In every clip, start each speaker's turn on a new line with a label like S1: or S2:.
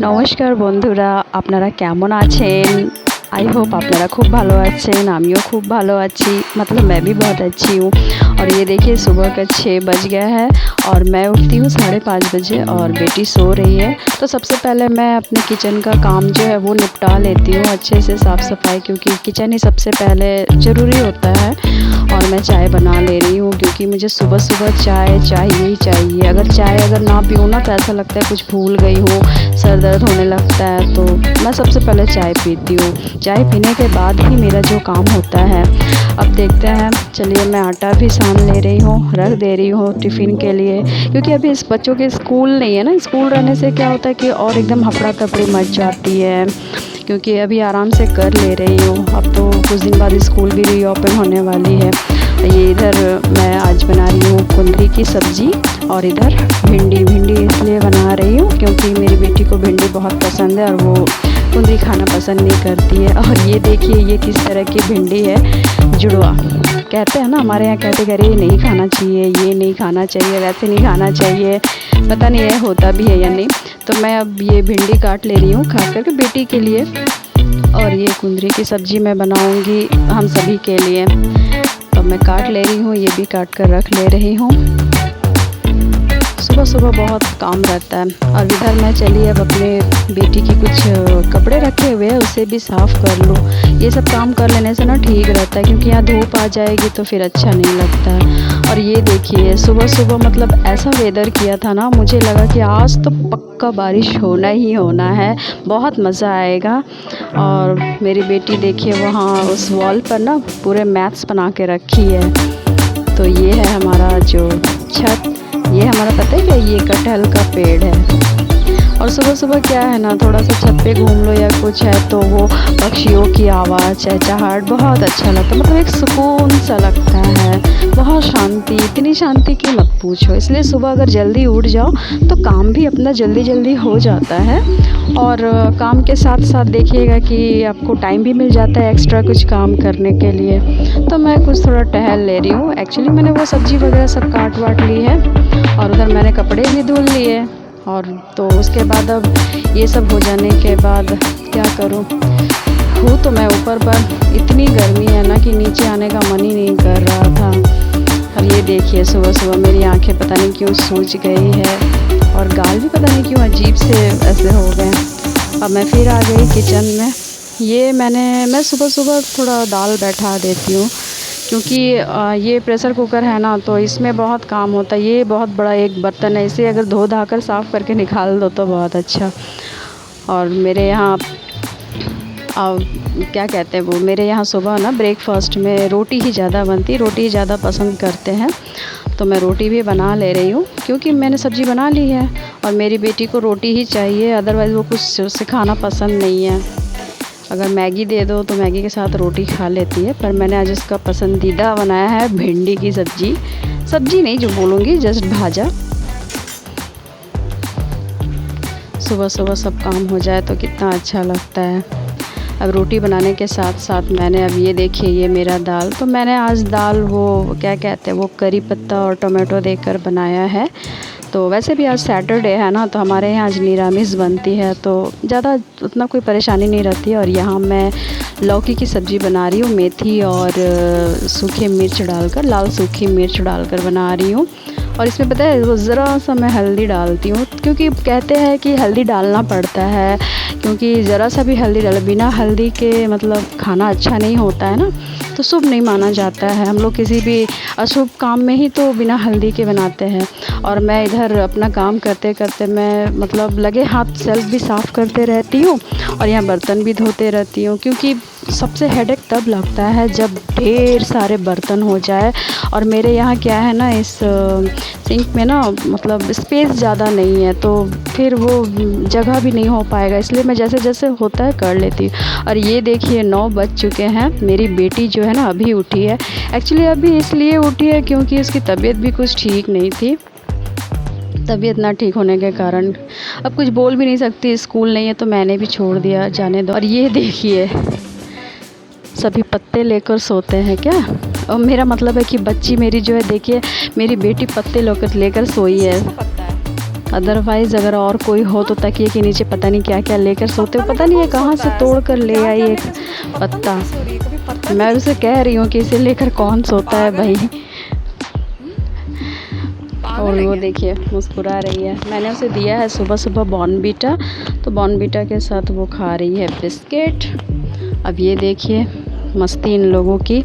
S1: নমস্কার বন্ধুরা, আপনারা কেমন আছেন? आई होप আপনারা खूब ভালো আছেন, আমিও खूब ভালো আছি। मतलब मैं भी बहुत अच्छी हूँ। और ये देखिए सुबह का 6 बज गया है और मैं उठती हूँ 5:30 बजे और बेटी सो रही है। तो सबसे पहले मैं अपने किचन का काम जो है वो निपटा लेती हूँ अच्छे से, साफ़ सफाई, क्योंकि किचन ही सबसे पहले ज़रूरी होता है। और मैं चाय बना ले रही हूँ क्योंकि मुझे सुबह सुबह चाय चाहिए ही चाहिए। अगर ना पीऊँ ना तो ऐसा लगता है कुछ भूल गई हूँ, सर दर्द होने लगता है। तो मैं सबसे पहले चाय पीती हूँ। चाय पीने के बाद ही मेरा जो काम होता है। अब देखते हैं, चलिए मैं आटा भी सान ले रही हूँ, रख दे रही हूँ टिफ़िन के लिए, क्योंकि अभी इस बच्चों के स्कूल नहीं है ना। स्कूल रहने से क्या होता है कि और एकदम हफड़ा तफड़ी मच जाती है, क्योंकि अभी आराम से कर ले रही हूँ। अब तो कुछ दिन बाद स्कूल भी रीओपन होने वाली है। ये इधर मैं आज बना रही हूँ कुंदरी की सब्ज़ी और इधर भिंडी इसलिए बना रही हूँ क्योंकि मेरी बेटी को भिंडी बहुत पसंद है और वो कुंदरी खाना पसंद नहीं करती है। और ये देखिए ये किस तरह की भिंडी है, जुड़वा कहते हैं ना हमारे यहाँ, कहते हैं ये नहीं खाना चाहिए, ये नहीं खाना चाहिए, वैसे नहीं खाना चाहिए, पता नहीं है होता भी है या नहीं। तो मैं अब ये भिंडी काट ले रही हूँ खास करके बेटी के लिए, और ये कुंदरी की सब्ज़ी मैं बनाऊँगी हम सभी के लिए। तो मैं काट ले रही हूँ, ये भी काट कर रख ले रही हूँ। सुबह सुबह बहुत काम रहता है। और इधर मैं चलिए अब अपने बेटी की कुछ कपड़े रखे हुए हैं उसे भी साफ़ कर लूँ। ये सब काम कर लेने से ना ठीक रहता है, क्योंकि यहाँ धूप आ जाएगी तो फिर अच्छा नहीं लगता है। और ये देखिए सुबह सुबह मतलब ऐसा वेदर किया था ना, मुझे लगा कि आज तो पक्का बारिश होना ही होना है, बहुत मज़ा आएगा। और मेरी बेटी देखिए वहाँ उस वॉल पर ना पूरे मैप्स बना के रखी है। तो ये है हमारा जो छत, ये हमारा पता है क्या, ये कटहल का पेड़ है। और सुबह सुबह क्या है ना, थोड़ा सा छत पे घूम लो या कुछ है तो वो पक्षियों की आवाज़, चहचहाहट बहुत अच्छा लगता है। मतलब एक सुकून सा लगता है, बहुत शांति, इतनी शांति कि मत पूछो। इसलिए सुबह अगर जल्दी उठ जाओ तो काम भी अपना जल्दी जल्दी हो जाता है। और काम के साथ साथ देखिएगा कि आपको टाइम भी मिल जाता है एक्स्ट्रा कुछ काम करने के लिए। तो मैं कुछ थोड़ा टहल ले रही हूँ। एक्चुअली मैंने वो सब्ज़ी वगैरह सब काट वाट ली है और उधर मैंने कपड़े भी धुल लिए। और तो उसके बाद अब ये सब हो जाने के बाद क्या करूँ, हूँ तो मैं ऊपर पर, इतनी गर्मी है ना कि नीचे आने का मन ही नहीं कर रहा था। और ये देखिए सुबह सुबह मेरी आंखें पता नहीं क्यों सूज गई है और गाल भी पता नहीं क्यों अजीब से ऐसे हो गए। अब मैं फिर आ गई किचन में। ये मैं सुबह सुबह थोड़ा दाल बैठा देती हूँ, क्योंकि ये प्रेशर कुकर है ना तो इसमें बहुत काम होता है। ये बहुत बड़ा एक बर्तन है, इसे अगर धो धा कर साफ़ करके निकाल दो तो बहुत अच्छा। और मेरे यहाँ क्या कहते हैं वो, मेरे यहाँ सुबह ना ब्रेकफास्ट में रोटी ही ज़्यादा बनती है, रोटी ज़्यादा पसंद करते हैं। तो मैं रोटी भी बना ले रही हूँ क्योंकि मैंने सब्ज़ी बना ली है और मेरी बेटी को रोटी ही चाहिए, अदरवाइज़ वो कुछ उसे खाना पसंद नहीं है। अगर मैगी दे दो तो मैगी के साथ रोटी खा लेती है, पर मैंने आज उसका पसंदीदा बनाया है भिंडी की सब्ज़ी नहीं जो बोलूँगी, जस्ट भाजा। सुबह सुबह सब काम हो जाए तो कितना अच्छा लगता है। अब रोटी बनाने के साथ साथ मैंने अब ये देखिए ये मेरा दाल, तो मैंने आज दाल वो क्या कहते हैं वो करी पत्ता और टमाटो देकर बनाया है। तो वैसे भी आज सैटरडे है ना, तो हमारे यहाँ आज निरामिष बनती है, तो ज़्यादा उतना कोई परेशानी नहीं रहती है। और यहाँ मैं लौकी की सब्ज़ी बना रही हूँ, मेथी और सूखी मिर्च डालकर, लाल सूखी मिर्च डालकर बना रही हूँ। और इसमें पता है वो ज़रा सा मैं हल्दी डालती हूँ, क्योंकि कहते हैं कि हल्दी डालना पड़ता है, क्योंकि ज़रा सा भी हल्दी डाल, बिना हल्दी के मतलब खाना अच्छा नहीं होता है ना, तो शुभ नहीं माना जाता है। हम लोग किसी भी अशुभ काम में ही तो बिना हल्दी के बनाते हैं। और मैं इधर अपना काम करते करते मैं मतलब लगे हाथ सेल्फ भी साफ़ करते रहती हूँ और यहाँ बर्तन भी धोते रहती हूँ, क्योंकि सबसे हेडेक तब लगता है जब ढेर सारे बर्तन हो जाए। और मेरे यहाँ क्या है ना, इस सिंक में ना मतलब स्पेस ज़्यादा नहीं है, तो फिर वो जगह भी नहीं हो पाएगा, इसलिए मैं जैसे जैसे होता है कर लेती हूँ। और ये देखिए 9 बज चुके हैं, मेरी बेटी जो है ना अभी उठी है। एक्चुअली अभी इसलिए उठी है क्योंकि उसकी तबीयत भी कुछ ठीक नहीं थी, तबीयत ना ठीक होने के कारण अब कुछ बोल भी नहीं सकती, स्कूल नहीं है तो मैंने भी छोड़ दिया, जाने दो। और ये देखिए सभी पत्ते लेकर सोते हैं क्या, और मेरा मतलब है कि बच्ची मेरी जो है, देखिए मेरी बेटी पत्ते लेकर सोई है। अदरवाइज़ अगर और कोई हो तो तकिए के नीचे पता नहीं क्या क्या लेकर सोते हो, पता नहीं है कहाँ से तोड़ कर ले आई एक पत्ता। मैं उसे कह रही हूँ कि इसे लेकर कौन सोता है भाई। और वो देखिए मुस्कुरा रही है। मैंने उसे दिया है सुबह सुबह बॉर्नवीटा, तो बॉर्नवीटा के साथ वो खा रही है बिस्किट। अब ये देखिए मस्ती इन लोगों की।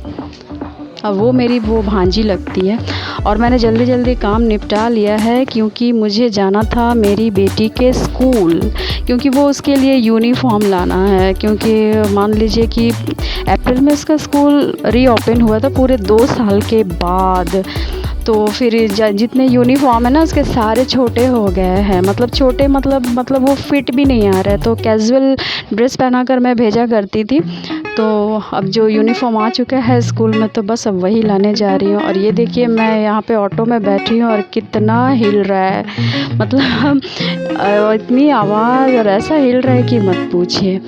S1: अब वो मेरी वो भांजी लगती है। और मैंने जल्दी जल्दी काम निपटा लिया है क्योंकि मुझे जाना था मेरी बेटी के स्कूल, क्योंकि वो उसके लिए यूनिफॉर्म लाना है। क्योंकि मान लीजिए कि अप्रैल में उसका स्कूल रीओपन हुआ था पूरे 2 साल के बाद। तो फिर जितने यूनिफॉर्म है ना उसके सारे छोटे हो गए हैं, मतलब छोटे मतलब वो फिट भी नहीं आ रहा है। तो कैजुअल ड्रेस पहना कर मैं भेजा करती थी। तो अब जो यूनिफॉर्म आ चुका है स्कूल में तो बस अब वही लाने जा रही हूँ। और ये देखिए मैं यहाँ पे ऑटो में बैठी हूँ और कितना हिल रहा है, मतलब इतनी आवाज़ और ऐसा हिल रहा है कि मत पूछिए।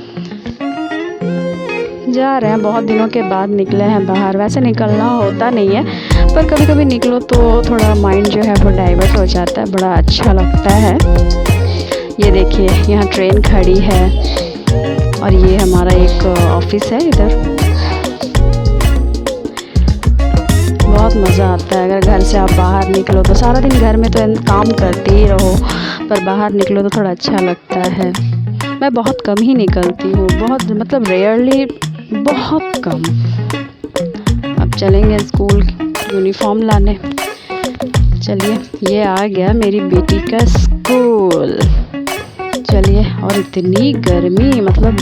S1: जा रहे हैं, बहुत दिनों के बाद निकले हैं बाहर। वैसे निकलना होता नहीं है पर कभी कभी निकलो तो थोड़ा माइंड जो है वो डाइवर्ट हो जाता है, बड़ा अच्छा लगता है। ये देखिए यहाँ ट्रेन खड़ी है और ये हमारा एक ऑफिस है इधर। बहुत मज़ा आता है अगर घर से आप बाहर निकलो तो। सारा दिन घर में तो काम करते ही रहो, पर बाहर निकलो तो थोड़ा अच्छा लगता है। मैं बहुत कम ही निकलती हूँ, बहुत मतलब रेयरली, बहुत कम। अब चलेंगे स्कूल यूनिफॉर्म लाने। चलिए ये आ गया मेरी बेटी का स्कूल। चलिए, और इतनी गर्मी, मतलब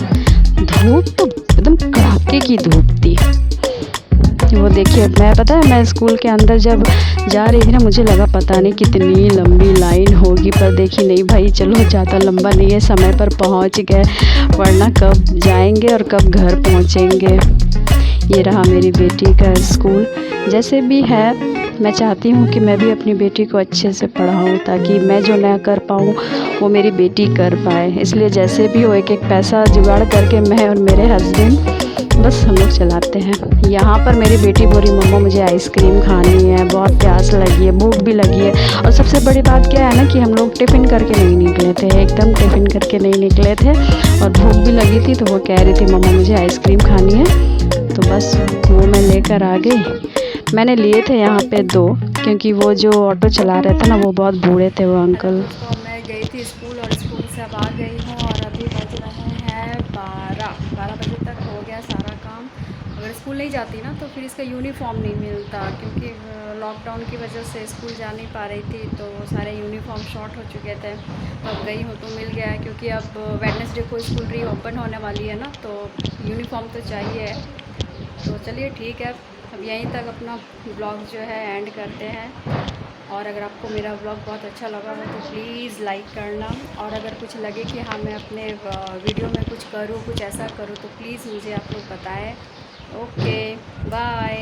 S1: धूप तो एकदम कड़ाके की धूप थी। वो देखिए पता है मैं स्कूल के अंदर जब जा रही थी ना मुझे लगा पता नहीं कितनी लंबी लाइन होगी, पर देखी नहीं भाई, चलो ज़्यादा लंबा नहीं है, समय पर पहुंच गए, वरना कब जाएंगे और कब घर पहुंचेंगे। ये रहा मेरी बेटी का स्कूल। जैसे भी है मैं चाहती हूँ कि मैं भी अपनी बेटी को अच्छे से पढ़ाऊँ ताकि मैं जो ना कर पाऊँ वो मेरी बेटी कर पाए। इसलिए जैसे भी हो एक एक पैसा जुगाड़ करके मैं और मेरे हस्बैंड बस हम लोग चलाते हैं। यहाँ पर मेरी बेटी बोली मम्मा मुझे आइसक्रीम खानी है, बहुत प्यास लगी है, भूख भी लगी है। और सबसे बड़ी बात क्या है ना कि हम लोग टिफ़िन करके नहीं निकले थे, एकदम टिफ़िन करके नहीं निकले थे, और भूख भी लगी थी। तो वो कह रही थी मम्मा मुझे आइसक्रीम खानी है, तो बस वो मैं लेकर आ गई। मैंने लिए थे यहाँ पे 2, क्योंकि वो जो ऑटो चला रहे थे ना वो बहुत बूढ़े थे वो अंकल।
S2: तो मैं गई थी स्कूल और स्कूल से अब आ गई हूँ और अभी बज रहे हैं 12 बजे तक हो गया सारा काम। अगर स्कूल नहीं जाती ना तो फिर इसका यूनिफॉर्म नहीं मिलता, क्योंकि लॉकडाउन की वजह से स्कूल जा नहीं पा रही थी तो सारे यूनिफॉर्म शॉर्ट हो चुके थे। तो अब गई हूँ तो मिल गया, क्योंकि अब वेडनेसडे को स्कूल रीओपन होने वाली है ना, तो यूनिफॉर्म तो चाहिए। तो चलिए ठीक है, अब यहीं तक अपना ब्लॉग जो है एंड करते हैं। और अगर आपको मेरा ब्लॉग बहुत अच्छा लगा हो तो प्लीज़ लाइक करना, और अगर कुछ लगे कि हाँ मैं अपने वीडियो में कुछ करूँ, कुछ ऐसा करूँ, तो प्लीज़ मुझे आप लोग बताएं। Okay, bye.